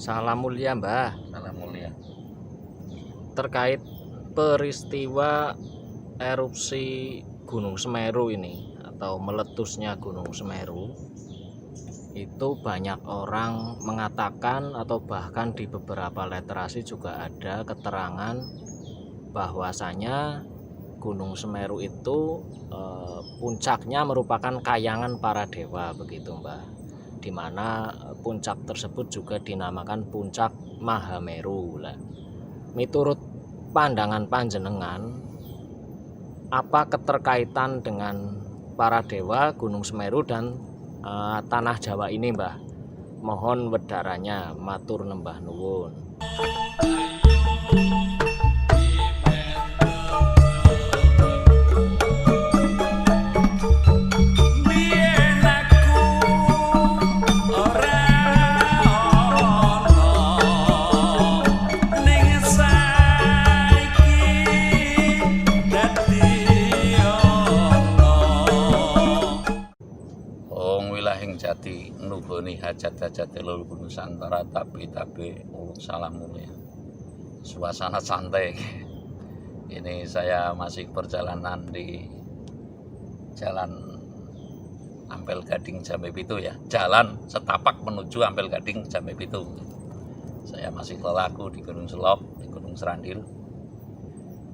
Salam mulia Mbah. Salam mulia. Terkait peristiwa erupsi Gunung Semeru ini atau meletusnya Gunung Semeru, itu banyak orang mengatakan atau bahkan di beberapa literasi juga ada keterangan bahwasanya Gunung Semeru itu puncaknya merupakan kayangan para dewa, begitu Mbah, di mana puncak tersebut juga dinamakan puncak Mahameru. Lah, miturut pandangan panjenengan, apa keterkaitan dengan para dewa, Gunung Semeru dan tanah Jawa ini, Mbah? Mohon wedaranya, matur nembah nuwun. Jati nuboni hajat-hajat leluhur Nusantara tapi salam mulia. Suasana santai. Ini saya masih perjalanan di jalan Ampel Gading Jambe Pitu ya. Jalan setapak menuju Ampel Gading Jambe Pitu. Saya masih lelaku di Gunung Selok, di Gunung Serandil.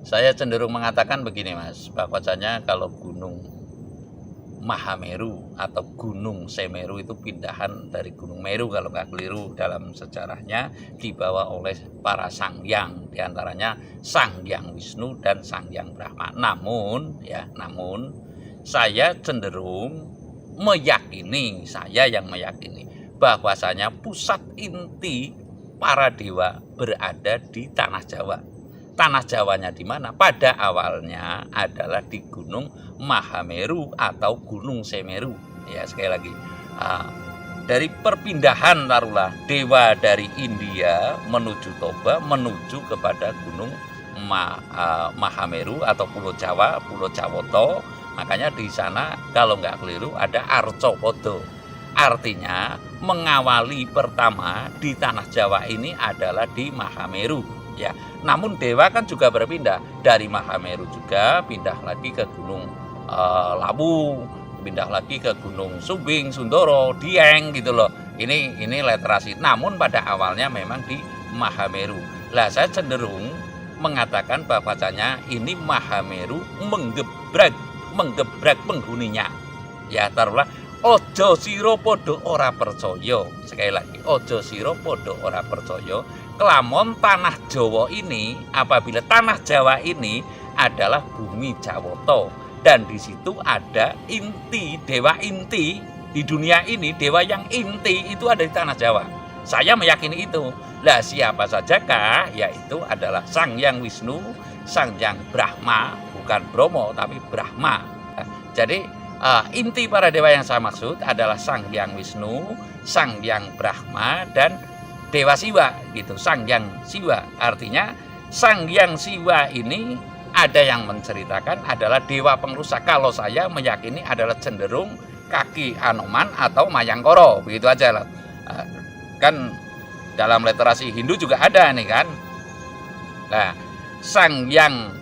Saya cenderung mengatakan begini Mas, bahwasanya kalau Gunung Mahameru atau Gunung Semeru itu pindahan dari Gunung Meru kalau nggak keliru dalam sejarahnya, dibawa oleh para Sanghyang, diantaranya Sanghyang Wisnu dan Sanghyang Brahma. Namun saya cenderung meyakini, bahwasanya pusat inti para dewa berada di tanah Jawa. Tanah Jawanya di mana? Pada awalnya adalah di Gunung Mahameru atau Gunung Semeru. Ya, sekali lagi, dari perpindahan taruhlah dewa dari India menuju Toba, menuju kepada Gunung Mahameru atau Pulau Jawa, Pulau Jawoto. Makanya di sana kalau nggak keliru ada Arcopodo. Artinya mengawali pertama di tanah Jawa ini adalah di Mahameru. Ya, namun dewa kan juga berpindah dari Mahameru, juga pindah lagi ke Gunung Lawu, pindah lagi ke Gunung Sumbing, Sundoro, Dieng gitu loh. Ini literasi. Namun pada awalnya memang di Mahameru. Lah saya cenderung mengatakan bahwasanya ini Mahameru menggebrak penghuninya. Ya, taruhlah ojo siro podo ora percaya. Sekali lagi, ojo siro podo ora percaya. Kelamun tanah Jawa ini, apabila tanah Jawa ini adalah bumi Jawoto, dan di situ ada inti, dewa inti di dunia ini, dewa yang inti itu ada di tanah Jawa. Saya meyakini itu. Lah siapa sajakah? Yaitu adalah Sanghyang Wisnu, Sanghyang Brahma, bukan Bromo tapi Brahma. Jadi inti para dewa yang saya maksud adalah Sanghyang Wisnu, Sanghyang Brahma, dan Dewa Siwa gitu, Sanghyang Siwa. Artinya Sanghyang Siwa ini ada yang menceritakan adalah dewa pengrusak. Kalau saya meyakini adalah cenderung kaki Anoman atau Mayangkoro, begitu aja lah. Kan dalam literasi Hindu juga ada nih kan. Nah, Sanghyang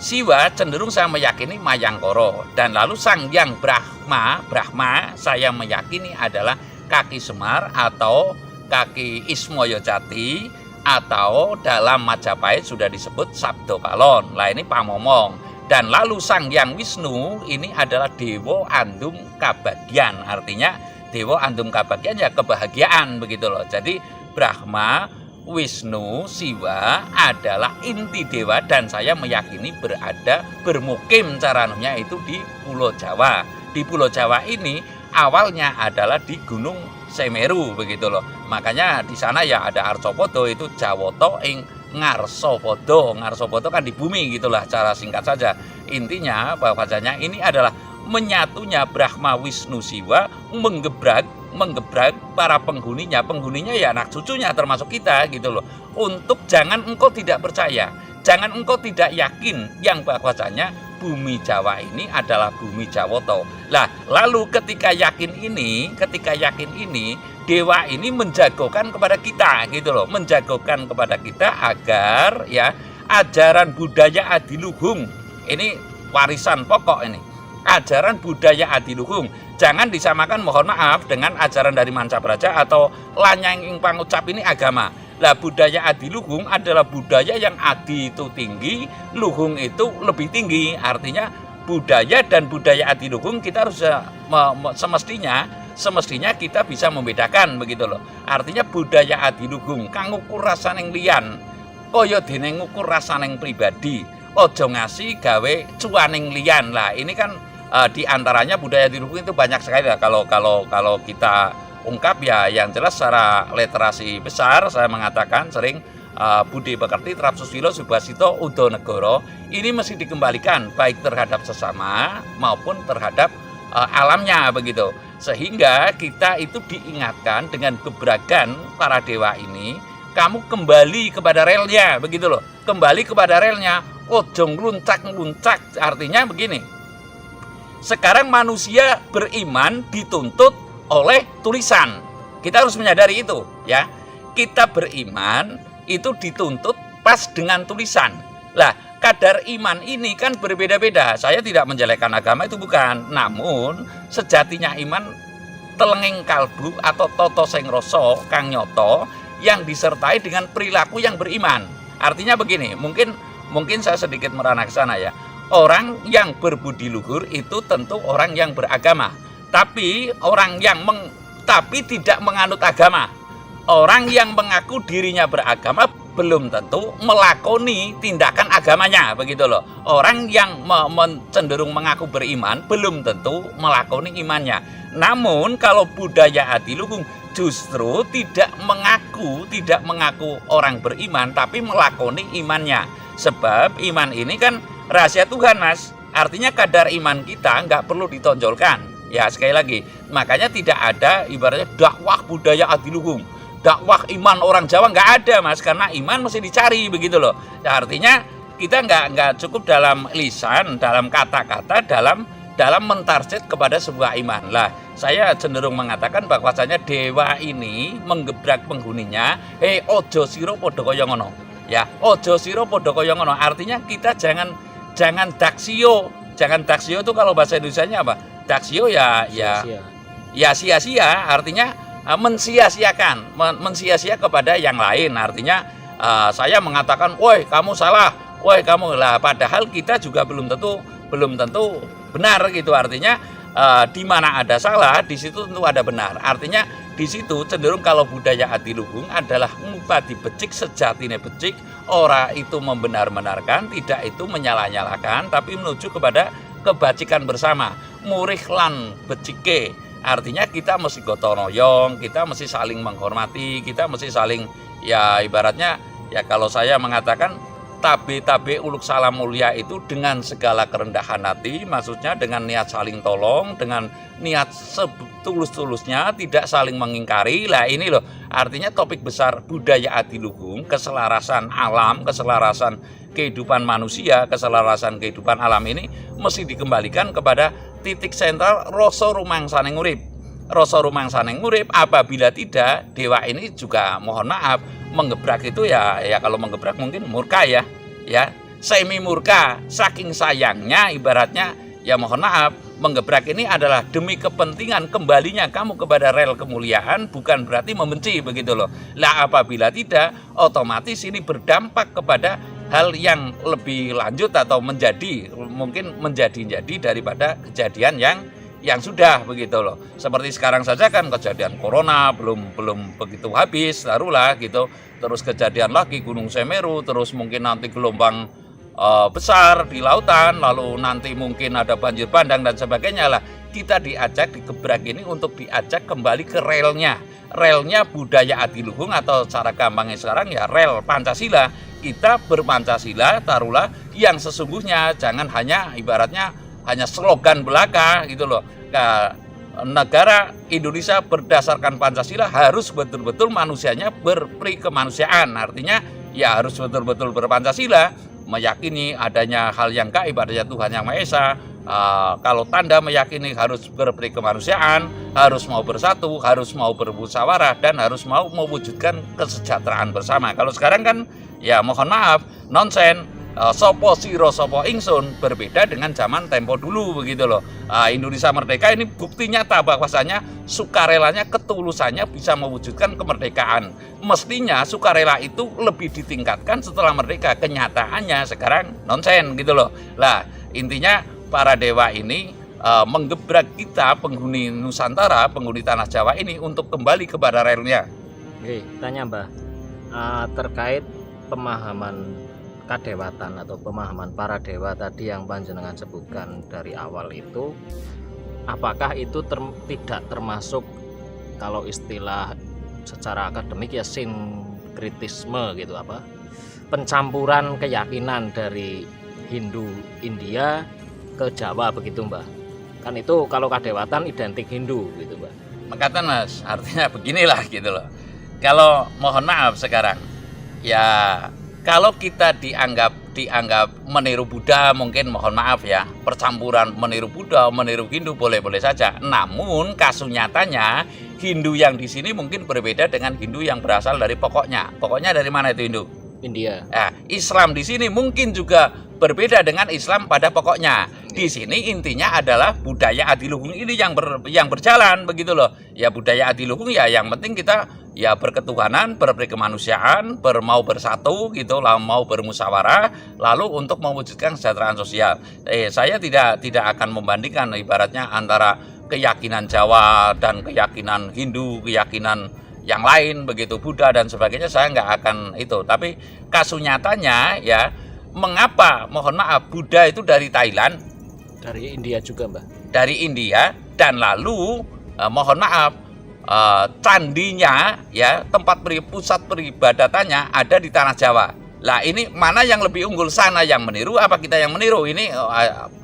Siwa cenderung saya meyakini Mayangkoro, dan lalu Sanghyang Brahma saya meyakini adalah kaki Semar atau kaki Ismoyo Jati, atau dalam Majapahit sudah disebut Sabdo Kalon. Lah ini Pamomong. Dan lalu Sanghyang Wisnu ini adalah Dewa Andum Kabagyan. Artinya Dewa Andum Kabagyan ya kebahagiaan begitu loh. Jadi Brahma, Wisnu, Siwa adalah inti dewa, dan saya meyakini bermukim caranunya itu di Pulau Jawa. Di Pulau Jawa ini awalnya adalah di Gunung Semeru begitu loh. Makanya di sana ya ada Arcopodo, itu Jawoto ing Ngarsopodo. Ngarsopodo kan di bumi gitulah, cara singkat saja. Intinya bahwasanya ini adalah menyatunya Brahma, Wisnu, Siwa menggebrak para penghuninya ya anak cucunya termasuk kita gitu loh. Untuk jangan engkau tidak percaya, jangan engkau tidak yakin yang bahwasanya bumi Jawa ini adalah bumi Jawoto. Lah, lalu ketika yakin ini, dewa ini menjagokan kepada kita gitu loh, menjagokan kepada kita agar ya ajaran budaya adiluhung ini warisan pokok ini. Ajaran budaya adiluhung jangan disamakan, mohon maaf, dengan ajaran dari Mancabraja atau Lanyang ing Pangucap ini agama. Lah, budaya adiluhung adalah budaya yang adi itu tinggi, luhung itu lebih tinggi. Artinya budaya dan budaya adiluhung kita harus semestinya kita bisa membedakan begitu loh. Artinya budaya adiluhung kang ngukur rasaning liyan kaya dene ngukur rasaning pribadi. Ojo ngasih gawe cuaning liyan. Lah, ini kan di antaranya budaya adiluhung itu banyak sekali lah. Kalau kita ungkap ya, yang jelas secara literasi besar saya mengatakan sering Budi Pekerti, Trapsusilo, Subasito, Udonegoro ini mesti dikembalikan baik terhadap sesama maupun terhadap alamnya begitu. Sehingga kita itu diingatkan dengan gebrakan para dewa ini, kamu kembali kepada relnya begitu loh. Kembali kepada relnya, ojo ngluncak-ngluncak. Artinya begini. Sekarang manusia beriman dituntut oleh tulisan. Kita harus menyadari itu ya. Kita beriman itu dituntut pas dengan tulisan. Lah, kadar iman ini kan berbeda-beda. Saya tidak menjelekkan agama, itu bukan. Namun sejatinya iman telenging kalbu atau toto sing rasa kang nyoto yang disertai dengan perilaku yang beriman. Artinya begini, mungkin saya sedikit merana ke sana ya. Orang yang berbudi luhur itu tentu orang yang beragama. Tapi orang yang tapi tidak menganut agama. Orang yang mengaku dirinya beragama belum tentu melakoni tindakan agamanya begitu loh. Orang yang cenderung mengaku beriman belum tentu melakoni imannya. Namun kalau budaya adiluhung justru tidak mengaku orang beriman tapi melakoni imannya. Sebab iman ini kan rahasia Tuhan, Mas. Artinya kadar iman kita nggak perlu ditonjolkan. Ya, sekali lagi, makanya tidak ada ibaratnya dakwah budaya adiluhung, dakwah iman orang Jawa, nggak ada, Mas, karena iman mesti dicari begitu loh. Ya, artinya kita nggak cukup dalam lisan, dalam kata-kata, dalam mentarget kepada sebuah iman. Lah, saya cenderung mengatakan bahwasanya dewa ini menggebrak penghuninya, ojo siro podo kaya ngono. Ya, ojo siro podo kaya ngono. Artinya kita jangan daksio. Jangan daksio itu kalau bahasa Indonesianya apa? Daksio ya sia-sia, artinya mensia-siakan, mensia-sia kepada yang lain. Artinya saya mengatakan, "Woi, kamu salah. Woi, kamu." Lah, padahal kita juga belum tentu benar gitu. Artinya di mana ada salah, di situ tentu ada benar. Artinya di situ cenderung kalau budaya adiluhung adalah ngupati becik sejatine becik, ora itu membenar-benarkan, tidak itu menyalah-nyalahkan, tapi menuju kepada kebajikan bersama. Murih lan becike. Artinya kita mesti gotong royong, kita mesti saling menghormati, kita mesti saling ya ibaratnya ya kalau saya mengatakan tabe uluk salam mulia itu dengan segala kerendahan hati, maksudnya dengan niat saling tolong, dengan niat setulus-tulusnya, tidak saling mengingkari. Lah ini loh, artinya topik besar budaya adiluhung, keselarasan alam, keselarasan kehidupan manusia, keselarasan kehidupan alam ini mesti dikembalikan kepada titik sentral rasa rumangsaning urip. Rasa rumangsaning urip, apabila tidak, dewa ini juga mohon maaf menggebrak itu ya kalau menggebrak mungkin murka ya semi murka, saking sayangnya ibaratnya ya mohon maaf, menggebrak ini adalah demi kepentingan kembalinya kamu kepada rel kemuliaan, bukan berarti membenci begitu loh. Lah apabila tidak, otomatis ini berdampak kepada hal yang lebih lanjut atau mungkin menjadi daripada kejadian yang sudah begitu loh. Seperti sekarang saja kan kejadian corona belum begitu habis, taruhlah gitu. Terus kejadian lagi Gunung Semeru, terus mungkin nanti gelombang besar di lautan, lalu nanti mungkin ada banjir bandang dan sebagainya lah. Kita diajak digebrak ini untuk diajak kembali ke relnya budaya adiluhung, atau cara gampangnya sekarang ya rel Pancasila. Kita berpancasila taruhlah yang sesungguhnya, jangan hanya ibaratnya hanya slogan belaka gitu loh. Negara Indonesia berdasarkan Pancasila harus betul-betul manusianya berperi kemanusiaan. Artinya ya harus betul-betul berpancasila, meyakini adanya hal yang gaib, adanya Tuhan Yang Maha Esa. Kalau tanda meyakini harus berperi kemanusiaan, harus mau bersatu, harus mau bermusyawarah, dan harus mau mewujudkan kesejahteraan bersama. Kalau sekarang kan ya mohon maaf, nonsen, sopo siro sopo ingsun, berbeda dengan zaman tempo dulu begitu loh. Indonesia merdeka ini bukti nyata bahwasanya sukarelanya, ketulusannya bisa mewujudkan kemerdekaan. Mestinya sukarela itu lebih ditingkatkan setelah merdeka. Kenyataannya sekarang nonsen gitu loh. Lah intinya para dewa ini menggebrak kita penghuni Nusantara, penghuni tanah Jawa ini untuk kembali kepada relnya. Oke, tanya Mbah, terkait pemahaman kadewatan atau pemahaman para dewa tadi yang panjenengan sebutkan dari awal itu, apakah itu tidak termasuk, kalau istilah secara akademik ya, sinkritisme gitu, apa, pencampuran keyakinan dari Hindu India ke Jawa begitu Mbah? Kan itu kalau kadewatan identik Hindu gitu Mbah. Makatan Mas, artinya beginilah gitu loh. Kalau mohon maaf sekarang, ya kalau kita dianggap meniru Buddha, mungkin mohon maaf ya, percampuran meniru Buddha, meniru Hindu boleh-boleh saja. Namun kasus nyatanya Hindu yang di sini mungkin berbeda dengan Hindu yang berasal dari pokoknya. Pokoknya dari mana itu Hindu? India. Nah, Islam di sini mungkin juga berbeda dengan Islam pada pokoknya. Di sini intinya adalah budaya adiluhung ini yang berjalan begitu loh. Ya budaya adiluhung ya yang penting kita ya berketuhanan, berperi kemanusiaan, mau bersatu gitu lah, mau bermusyawarah, lalu untuk mewujudkan kesejahteraan sosial. Saya tidak akan membandingkan ibaratnya antara keyakinan Jawa dan keyakinan Hindu, keyakinan yang lain begitu, Buddha dan sebagainya, saya nggak akan itu. Tapi kasus nyatanya ya, mengapa mohon maaf Buddha itu dari Thailand, dari India juga Mbah, dari India, dan lalu mohon maaf candinya ya, tempat pusat peribadatannya ada di tanah Jawa. Lah ini mana yang lebih unggul, sana yang meniru apa kita yang meniru? Ini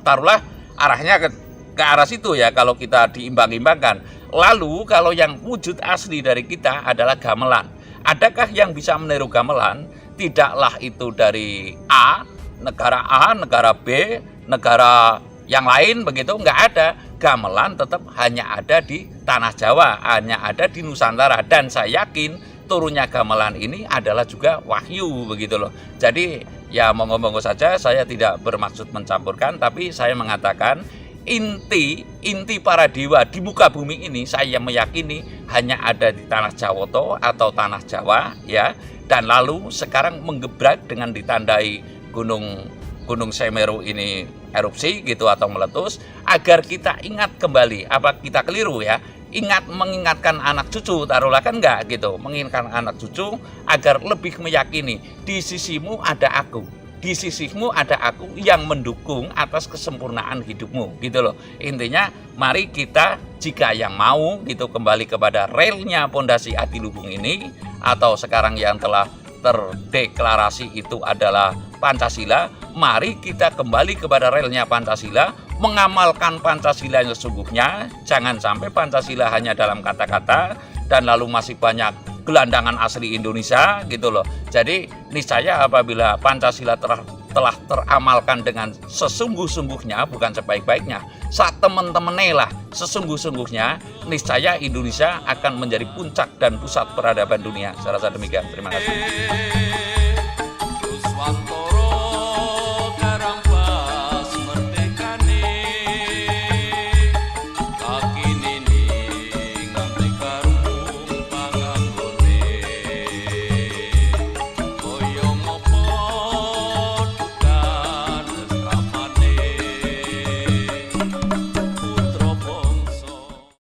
taruhlah arahnya ke arah situ ya, kalau kita diimbang-imbangkan. Lalu kalau yang wujud asli dari kita adalah gamelan. Adakah yang bisa meniru gamelan? Tidaklah itu dari A, negara B, negara yang lain begitu, nggak ada. Gamelan tetap hanya ada di tanah Jawa, hanya ada di Nusantara, dan saya yakin turunnya gamelan ini adalah juga wahyu begitu loh. Jadi ya monggo-monggo saja, saya tidak bermaksud mencampurkan, tapi saya mengatakan inti para dewa di muka bumi ini saya meyakini hanya ada di tanah Jawa atau tanah Jawa ya, dan lalu sekarang menggebrak dengan ditandai Gunung Semeru ini erupsi gitu atau meletus, agar kita ingat kembali, apa kita keliru ya, mengingatkan anak cucu, taruhlah kan enggak gitu, mengingatkan anak cucu agar lebih meyakini di sisimu ada aku, di sisimu ada aku yang mendukung atas kesempurnaan hidupmu gitu loh. Intinya mari kita jika yang mau gitu kembali kepada relnya pondasi adiluhung ini, atau sekarang yang telah terdeklarasi itu adalah Pancasila. Mari kita kembali kepada relnya Pancasila, mengamalkan Pancasila yang sesungguhnya. Jangan sampai Pancasila hanya dalam kata-kata dan lalu masih banyak gelandangan asli Indonesia gitu loh. Jadi niscaya apabila Pancasila telah teramalkan dengan sesungguh-sungguhnya, bukan sebaik-baiknya, saat teman-temannya lah sesungguh-sungguhnya, niscaya Indonesia akan menjadi puncak dan pusat peradaban dunia. Saya rasa demikian. Terima kasih.